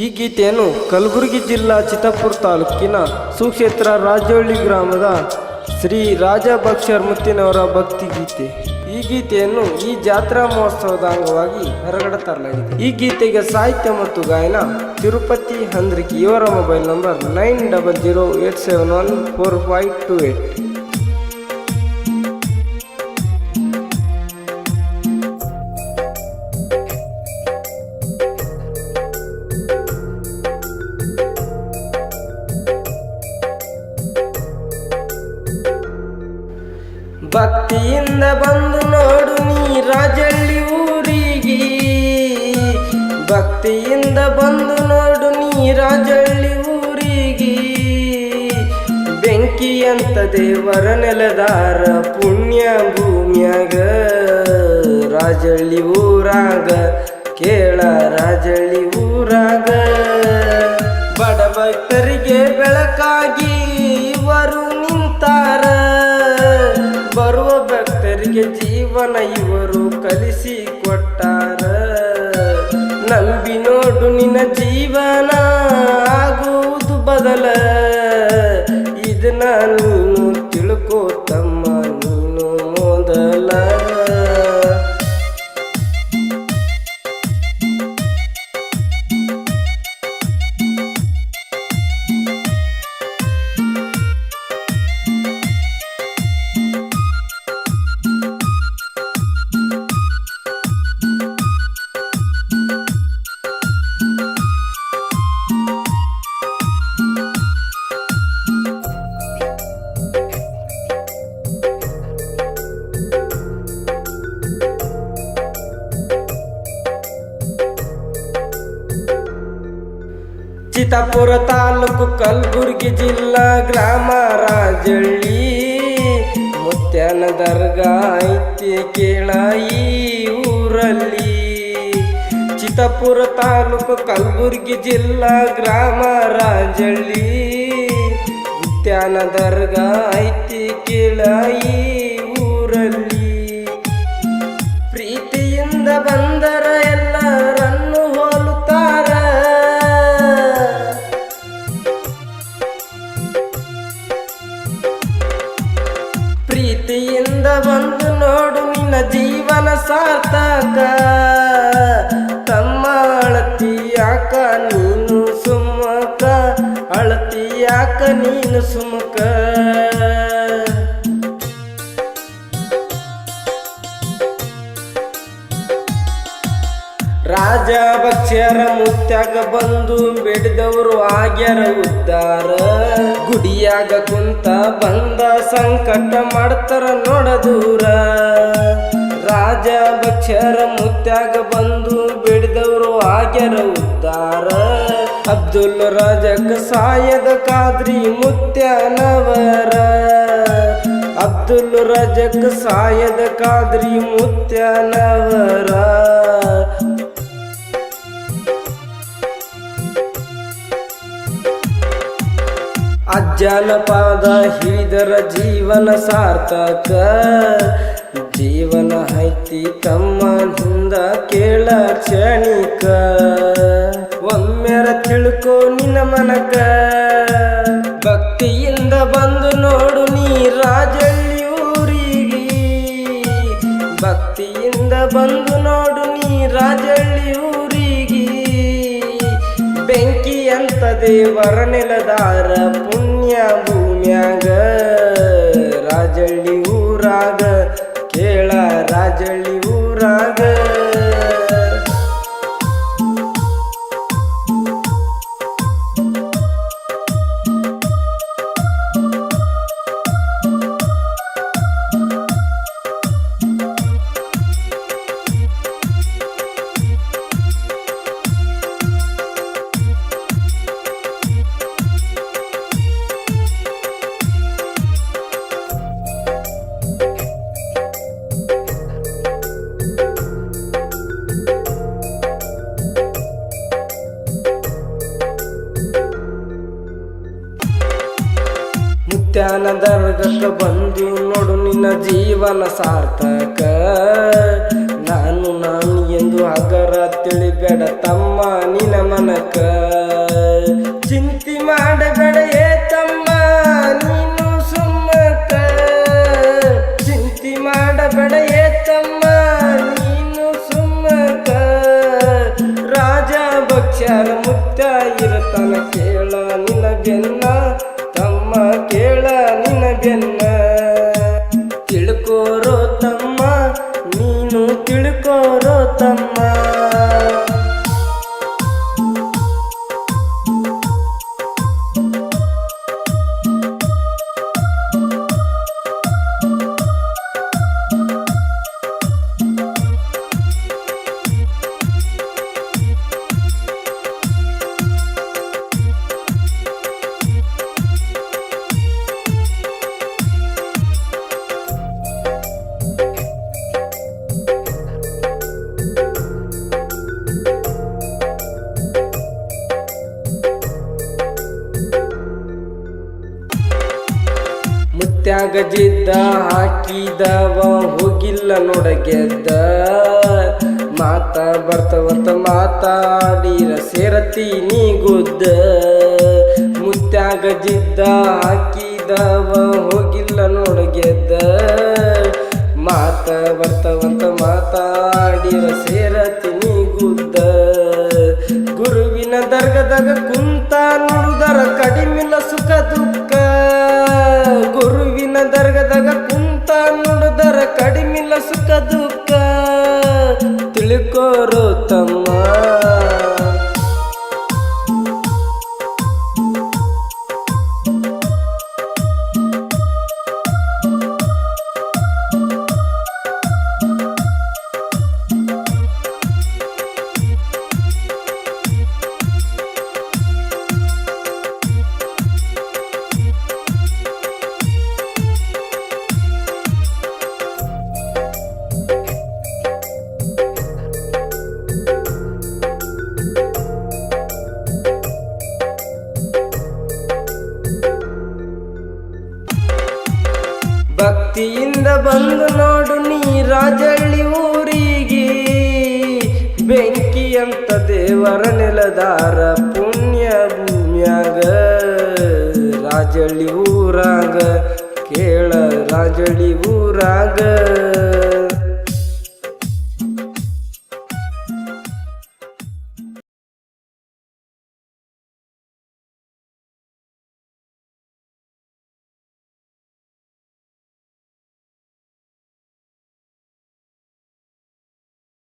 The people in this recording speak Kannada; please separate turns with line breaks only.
ಈ ಗೀತೆಯನ್ನು ಕಲಬುರಗಿ ಜಿಲ್ಲಾ ಚಿತ್ತಾಪುರ ತಾಲೂಕಿನ ಸುಕ್ಷೇತ್ರ ರಾಜೋಳಿ ಗ್ರಾಮದ ಶ್ರೀ ರಾಜ ಬಕ್ಷರ್ ಮುತ್ತಿನವರ ಭಕ್ತಿ ಗೀತೆ. ಈ ಗೀತೆಯನ್ನು ಈ ಜಾತ್ರಾ ಮಹೋತ್ಸವದ ಅಂಗವಾಗಿ ಹೊರಗಡೆ ತರಲಾಗಿದೆ. ಈ ಗೀತೆಗೆ ಸಾಹಿತ್ಯ ಮತ್ತು ಗಾಯನ ತಿರುಪತಿ ಹಂದ್ರಿಕಿ. ಇವರ ಮೊಬೈಲ್ ನಂಬರ್ 9008714528. ಭಕ್ತಿಯಿಂದ ಬಂದು ನೋಡು ನೀ ರಾಜಳ್ಳಿ ಊರಿಗೆ, ಭಕ್ತಿಯಿಂದ ಬಂದು ನೋಡು ನೀ ರಾಜಳ್ಳಿ ಊರಿಗೆ. ಬೆಂಕಿಯಂತ ದೇವರ ನೆಲದಾರ ಪುಣ್ಯ ಭೂಮ್ಯಾಗ ರಾಜಳ್ಳಿ ಊರಾಗ, ಕೇಳ ರಾಜಳ್ಳಿ ಊರಾಗ. ಬಡ ಭಕ್ತರಿಗೆ ಬೆಳಕಾಗಿ ಇವರು ನಿಂತಾರ, ಬರುವ ಭಕ್ತರಿಗೆ ಜೀವನ ಇವರು ಕಲಿಸಿ ಕೊಟ್ಟಾರ. ನಂಬಿ ನೋಡು ನಿನ್ನ ಜೀವನ ಆಗುವುದು ಬದಲ, ಇದನ್ನ ನೀನು ತಿಳ್ಕೋ ತಮ್ಮ ನೀನು ಮೊದಲ. ಚಿತ್ತಾಪುರ ತಾಲೂಕು ಕಲಬುರಗಿ ಜಿಲ್ಲಾ ಗ್ರಾಮ ರಾಜಳ್ಳಿ. ಮುತ್ಯಾನ ದರ್ಗಾ ಐತಿ ಕೇಳ ಈ ಊರಲ್ಲಿ. ಚಿತ್ತಾಪುರ ತಾಲೂಕು ಕಲಬುರಗಿ ಜಿಲ್ಲಾ ಗ್ರಾಮ ರಾಜಳ್ಳಿ. ಮುತ್ಯಾನ ದರ್ಗಾ ಐತಿ ಕೇಳ ಈ ಊರಲ್ಲಿ. ಪ್ರೀತಿಯಿಂದ ಬಂದರ ಎಲ್ಲರನ್ನು ಹೋಲುತ್ತಾರ, ಪ್ರೀತಿಯಿಂದ ಬಂದು ನೋಡು ನಿನ್ನ ಜೀವನ ಸಾರ್ಥಕ. ತಮ್ಮ ಅಳತಿಯಾಕ ನೀನು ಸುಮ್ಮಕ, ಅಳತಿಯಾಕ ನೀನು ಸುಮ್ಮಕ. ರಾಜ ಭಕ್ಷ್ಯರ ಮುತ್ಯಾಗ ಬಂದು ಬೇಡಿದವರು ಆಗ್ಯಾರ ಉದ್ದಾರ. ಗುಡಿಯಾಗ ಕುಂತ ಬಂದ ಸಂಕಟ ಮಾಡ್ತಾರ ನೋಡ ದೂರ. ರಾಜ ಭಕ್ಷ್ಯರ ಮುತ್ಯಾಗ ಬಂದು ಬೇಡಿದವರು ಆಗ್ಯಾರ ಉದ್ದಾರ. ಅಬ್ದುಲ್ ರಜಕ್ ಸಾಯದ ಕಾದ್ರಿ ಮುತ್ಯಾನವರ, ಅಬ್ದುಲ್ ರಜಕ್ ಸಾಯದ ಕಾದ್ರಿ ಮುತ್ಯಾನವರ. ಅಜ್ಜನ ಪಾದ ಹಿಡಿದರ ಜೀವನ ಸಾರ್ಥಕ. ಜೀವನ ಐತಿ ತಮ್ಮ ಹಿಂದ ಕೇಳ ಕ್ಷಣಿಕ. ಒಮ್ಮೆರ ತಿಳ್ಕೋ ನಿನ್ನ ಮನಕ, ಭಕ್ತಿಯಿಂದ ಬಂದು ನೋಡು ನೀ ರಾಜಳ್ಳಿ ಊರಿಗೆ. ಭಕ್ತಿಯಿಂದ ಬಂದು ನೋಡು ನೀ ರಾಜಳ್ಳಿ ಊರಿಗೆ. ಬೆಂಕಿ ಅಂತ ದೇವರ ನೆಲದಾರ ಪುಣ್ಯ ಭೂಮ್ಯಾಗ ರಾಜಳ್ಳಿ ಊರಾಗ, ಕೇಳ ರಾಜಳ್ಳಿ ಊರಾಗ. ಮುತ್ಯಾನ ದರ್ಗಕ್ಕ ಬಂದು ನೋಡು ನಿನ್ನ ಜೀವನ ಸಾರ್ಥಕ. ನಾನು ಎಂದು ಹಗರ ತಿಳಿಬೇಡ ತಮ್ಮ ನಿನ ಮನಕ. ಚಿಂತಿ ಮಾಡಬೇಡ ಏ ತಮ್ಮ ನೀನು ಸುಮ್ಮಕ. ಚಿಂತಿ ಮಾಡಬೇಡ ಏ ತಮ್ಮ ನೀನು ಸುಮ್ಮಕ. ರಾಜ ಭಕ್ಷ್ಯರ ಮುತ್ತ ಇರತನ ಕೇಳ ನಿನ ಬೆನ್ನ ತಮ್ಮ ಕೇಳ ನಿನ ಬೆನ್ನ. ತಿಳ್ಕೋರೋ ತಮ್ಮ ನೀನು ತಿಳ್ಕೋರೋ ತಮ್ಮ. ಮುತ್ಯಾಗ ಜಿದ್ದ ಹಾಕಿದವ ಹೋಗಿಲ್ಲ ನೋಡಗೆದ್ದ. ಮಾತ ಬರ್ತವಂತ ಮಾತಾಡಿರ ಸೇರತೀನಿ ಗುದ್ದ. ಮುತ್ಯಾಗ ಜಿದ್ದ ಹಾಕಿದವ ಹೋಗಿಲ್ಲ ನೋಡಗೆದ್ದ. ಮಾತ ಬರ್ತವಂತ ಮಾತಾಡಿರ ಸೇರತೀನಿ ಗುದ್ದ. ಗುರುವಿನ ದರ್ಗದಾಗ ಕುಂತ ನುಡಿದರ ಕಡಿಮಿಲ್ಲ ಸುಖ ದುಃಖ. ಗುರುವಿನ ದರ್ಗದಾಗ ಕುಂತ ನುಡಿದರ ಕಡಿಮಿಲ್ಲ ಸುಖ ದುಃಖ. ತಿಳ್ಕೋರೋ ತಮ್ಮ. ಭಕ್ತಿಯಿಂದ ಬಂದು ನೋಡು ನೀ ರಾಜಳ್ಳಿ ಊರಿಗೆ. ಬೆಂಕಿ ಅಂತ ದೇವರ ನೆಲದಾರ ಪುಣ್ಯ ಭೂಮ್ಯಾಗ. ರಾಜಳ್ಳಿ ಊರಾಗ ಕೇಳ ರಾಜಳ್ಳಿ ಊರಾಗ.